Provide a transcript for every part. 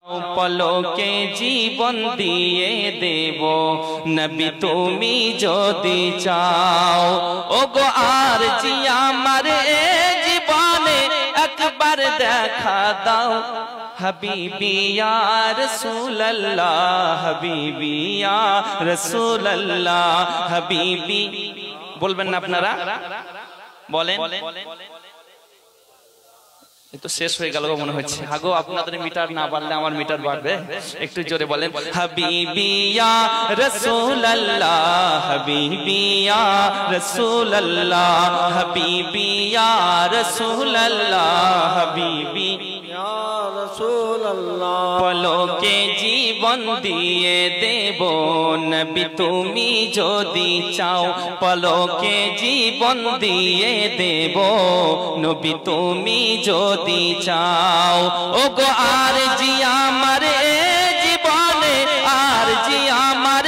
পলকে জীবন দিয়ে দেব নবী তুমি যদি চাও। ওগো আর জি আমার জীবনে একবার দেখা দাও। হাবিবি ইয়া রাসূলুল্লাহ, হাবিবি ইয়া রাসূলুল্লাহ, হাবিবি। বলবেন না আপনারা? বলেন। তো শেষ হয়ে গেল মনে হচ্ছে। আগো আপনাদের মিটার না বাড়লে আমার মিটার বাড়বে, একটু জোরে বলেন। হাবিবি ইয়া রাসূলুল্লাহ, হাবিবি ইয়া রাসূলুল্লাহ, হাবিবি ইয়া রাসূলুল্লাহ, হাবিবি ইয়া রাসূলুল্লাহ। পলকে জীবন দিয়ে দেব নবী তুমি যদি চাও। পলকে জীবন দিয়ে দেব নবী তুমি যদি চাও। ওগো আর জি আমার জীবনে, আর জি আমার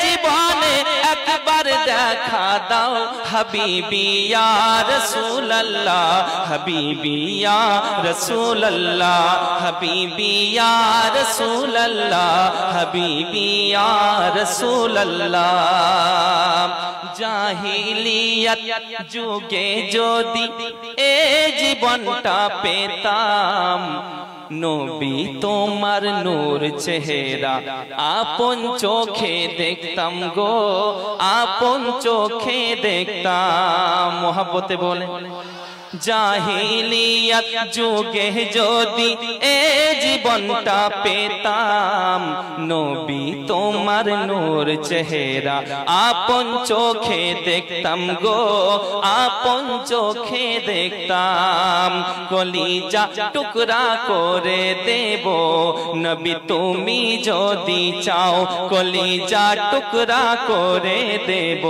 জীবনে একবার দেখা দাও। হাবিবি ইয়া রাসূলুল্লাহ, হাবিবি ইয়া রাসূলুল্লাহ, হাবিবি ইয়া রাসূলুল্লাহ, হাবিবি ইয়া রাসূলুল্লাহ। জাহিলিয়াত যুগে যদি এ জীবনটা পেতাম, নবী তোমার নূর চেহারা আপন চোখে দেখতাম গো, আপন চোখে দেখতাম। মোহাব্বতে বলে। জাহিলিয়াত যুগে যদি এ জীবনটা পেতাম, নবী তোমার নূর চেহারা আপন চোখে দেখতাম গো, আপন চোখে দেখতাম। কলিজা টুকরা করে দেব নবী তুমি যদি চাও। কলিজা টুকরা করে দেব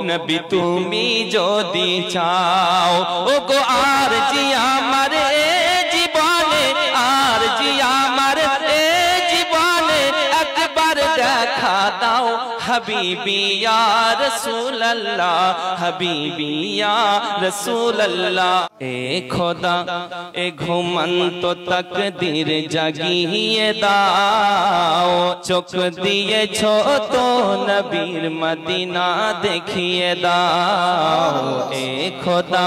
নবী তুমি যদি চাও। ওগো আর জি আমার জীবনে, আর জি আমার জীবনে একবার দেখা দাও। হাবিবি ইয়া রাসূলুল্লাহ, হাবিবি ইয়া রাসূলুল্লাহ। এ খোদা এ ঘুমন্ত তাকদীর জাগিয়ে দাও। চোখ দিয়েছো তো নবীর মদিনা দেখিয়ে দাও। এ খোদা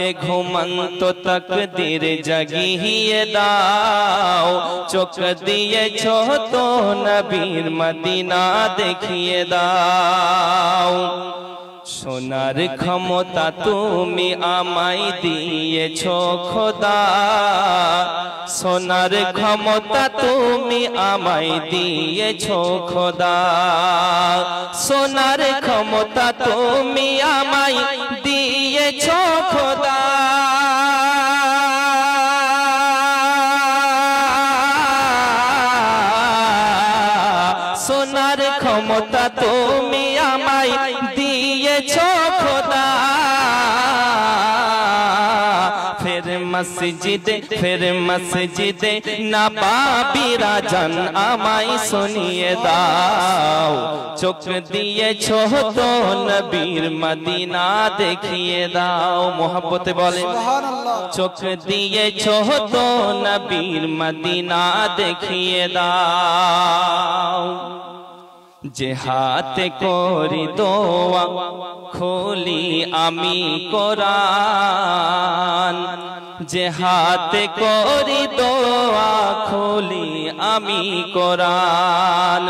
এ ঘুমন্ত তাকদীর জাগিয়ে দাও। চোখ দিয়েছো তো নবীর মদিনা দেখিয়ে দাও। সোনার ক্ষমতা তুমি আমায় দিয়েছো খোদা, সোনার ক্ষমতা তুমি আমায় দিয়েছো খোদা। সোনার ক্ষমতা তুমি আমায় দিয়েছো খোদা। সোনার ক্ষমতা তুমি আমায় দিয়েছো খোদা। ফের মসজিদে নবাবিরা জান আমায় শুনিয়ে দাও। চোখ দিয়েছো তো নবীর মদিনা দেখিয়ে দাও। মোহাব্বতে বলে সুবহানাল্লাহ। চোখ দিয়েছো তো নবীর মদিনা দেখিয়ে দাও। যে হাতে করি দোয়া খুলি আমি কোরআন, যে হাতে করি দোয়া খুলি আমি কোরআন,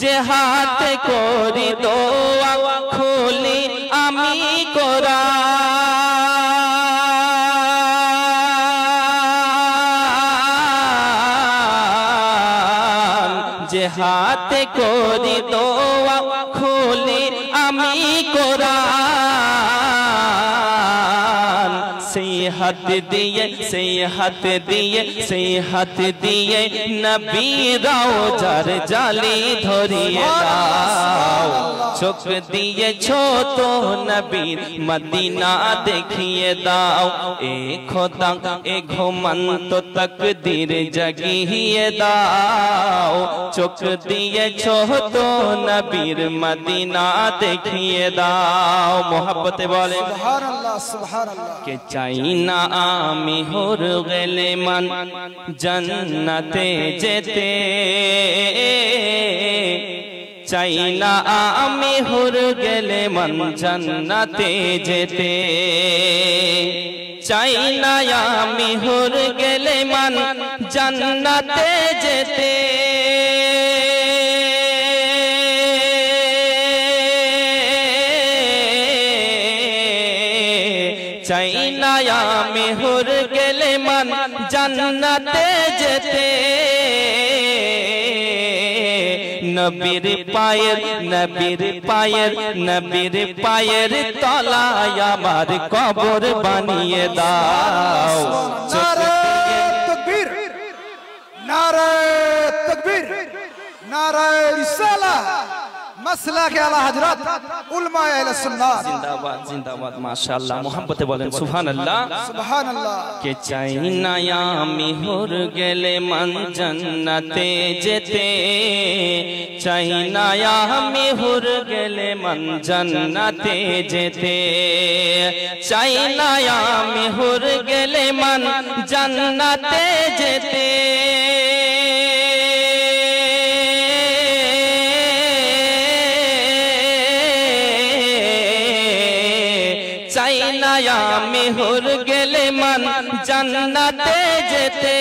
যে হাতে করি দোয়া খুলি আমি কোরআন, যে হাতে করি দোয়া খুলি আমি কোরআন। সেই হাত দিয়ে, সেই হাত দিয়ে, সেই হাত দিয়ে নবী রওজার জালি ধরিয়ে দাও। চোখ দিয়েছো তো নবীর মদিনা দেখিয়ে দাও। এ খোদা এ ঘুমন্ত তাকদীর জাগিয়ে দাও। চোখ দিয়েছো তো নবীর মদিনা দেখিয়ে দাও। মোহাব্বতে বলে সুবহানাল্লাহ, সুবহানাল্লাহ। কে চাই না আমি হুর গেলে মান জান্নাতে যেতে চাই না আমি হুর গেলে মান জান্নাতে যেতে চাই না আমি হুর গেলে মান জান্নাতে যেতে চাই না আমি হুর গেলে মান জান্নাতে যেতে নবীর পায়ের তলায় আমার কবর বানিয়ে দাও নারে তাকবীর নারে তাকবীর নারে রিসালাহ মাসলাকে আলা হযরত উলামা আহলে সুন্নাত জিন্দাবাদ জিন্দাবাদ মাশাআল্লাহ মোহাম্মতে বলেন সুবহানাল্লাহ সুবহানাল্লাহ কে চাই না আমি হুর গেলে মান জান্নাতে যেতে চাই না আমি হুর গেলে মান জান্নাতে যেতে চাই না আমি হুর গেলে মান জান্নাতে যেতে চাই না আমি হুর গেলে মান জান্নাতে যেতে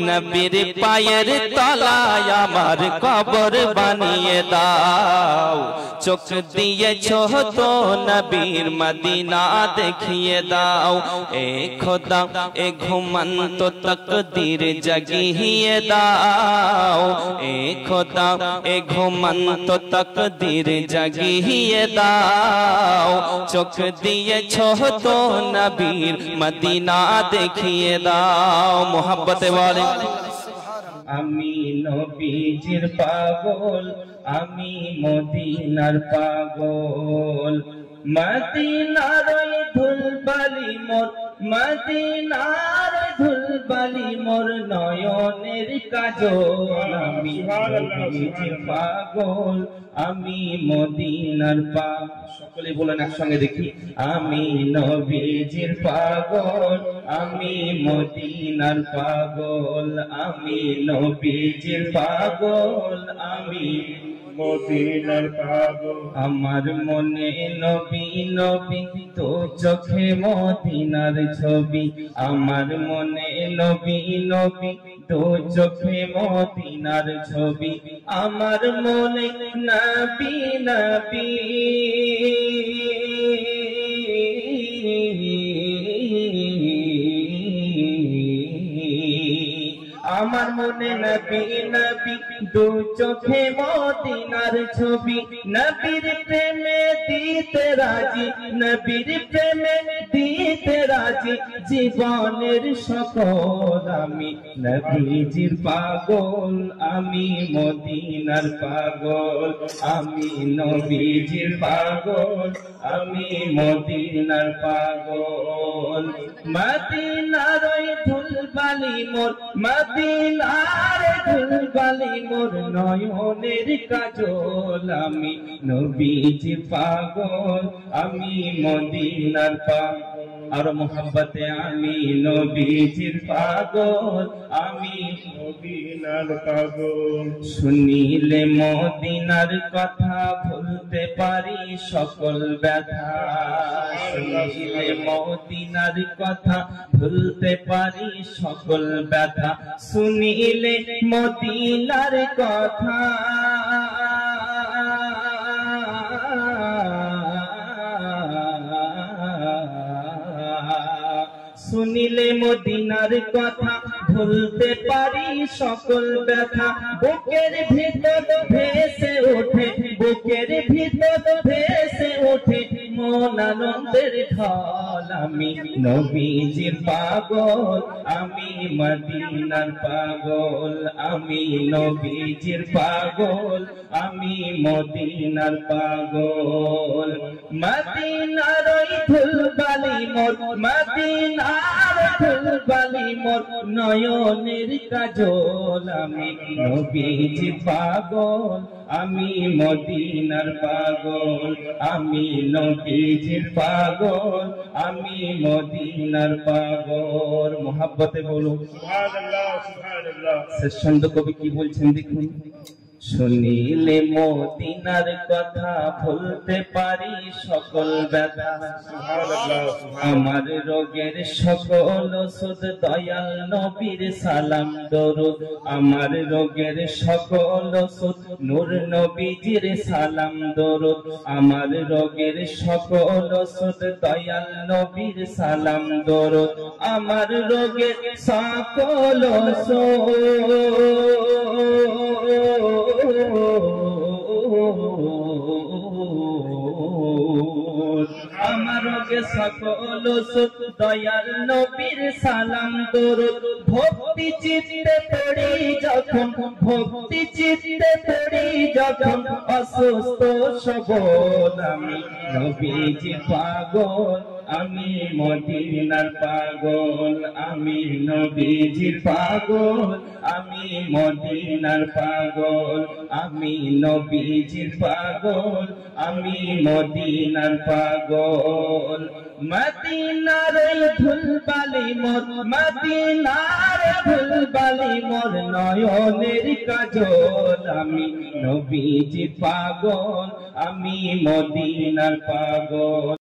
নবীর পায়ের তলায় আমার কবর বানিয়ে দাও চোখ দিয়েছো তো নবীর মদিনা দেখিয়ে দাও এ খোদা এ ঘুমন্ত তকদীর জাগিয়ে দাও এ খোদা এ ঘুমন্ত তকদীর জাগিয়ে দাও চোখ দিয়েছো তো নবীর মদিনা দেখিয়ে দাও মোহাব্বতে বলে আমি নবীজির পাগল আমি মদিনার পাগল মদিনার ধুলবালি মোর মদিনার ধুলবালি মোর নয়নের কাজল আমি নবীজির পাগল আমি মদিনার পাগল সকলে বলেন একসঙ্গে দেখি আমি নবীজির পাগল আমি মদিনার পাগল আমি নবীজির পাগল আমি মদিনার পাগল আমার মনে নবী নবী তো চোখে মদিনার ছবি আমার মনে নবী নবী তো চোখে মদিনার ছবি আমার মনে নবী নবী আমার মনে নবী নবী দু চোখে মদিনার ছবি নবীর প্রেমে দিতে রাজি নবীর প্রেমে দিতে রাজি জীবনের সকল আমি নবীজির পাগল আমি মদিনার পাগল আমি নবীজির পাগল আমি মদিনার পাগল মদিনার ধুলবালি মোর মদিনার ধুলবালি মোর নয়নের কাজল আমি নবীজির পাগল আমি মদিনার পাগল আর মোহাব্বতে আমি নবীজির পাগল আমি মদিনার পাগল শুনিলে মদিনার কথা ভুলতে পারি সকল ব্যথা শুনিলে মদিনার কথা ভুলতে পারি সকল ব্যথা শুনিলে মদিনার কথা শুনিলে মদিনার কথা ভুলতে পারি সকল ব্যথা বুকের ভিতর ভেসে ওঠে বুকের ভিতর ভেসে ওঠে মন আনন্দের ঢল আমি নবীজির পাগল আমি মদিনার পাগল আমি নবীজির পাগল আমি মদিনার পাগল মদিনার ধুলবালি মোর মদিনার ফুলবালি মোর নয়নের কাজল আমি নবীজি পাগল আমি মদিনার পাগল আমি নবীজির পাগল আমি মদিনার পাগল মোহাব্বতে বলুন সুবহানাল্লাহ সুবহানাল্লাহ। শেষ ছন্দ কবি কি বলছেন দেখুন শুনিলে মদিনার কথা ভুলতে পারি সকল ব্যথা সুবহানাল্লাহ সুবহানাল্লাহ। আমার রোগের সকল ওষুধ দয়াল নবীর সালাম দরুদ আমার রোগের সকল ওষুধ নূর নবীজির সালাম দরুদ আমার রোগের সকল ওষুধ দয়াল নবীর সালাম দরুদ আমার রোগের সকল আমার রোগে সকল সুখ দয়াল নবীর সালাম দরুদ ভক্তি চিত্তে পড়ি যখন ভক্তি চিত্তে পড়ি যখন অসুস্থ সবল আমি নবীজি পাগল আমি মদিনার পাগল আমি নবীজির পাগল আমি মদিনার পাগল আমি নবীজির পাগল আমি মদিনার পাগল মদিনার ধুলবালি মোর মদিনার ধুলবালি মোর নয়নের কাজল আমি নবীজির পাগল আমি মদিনার পাগল।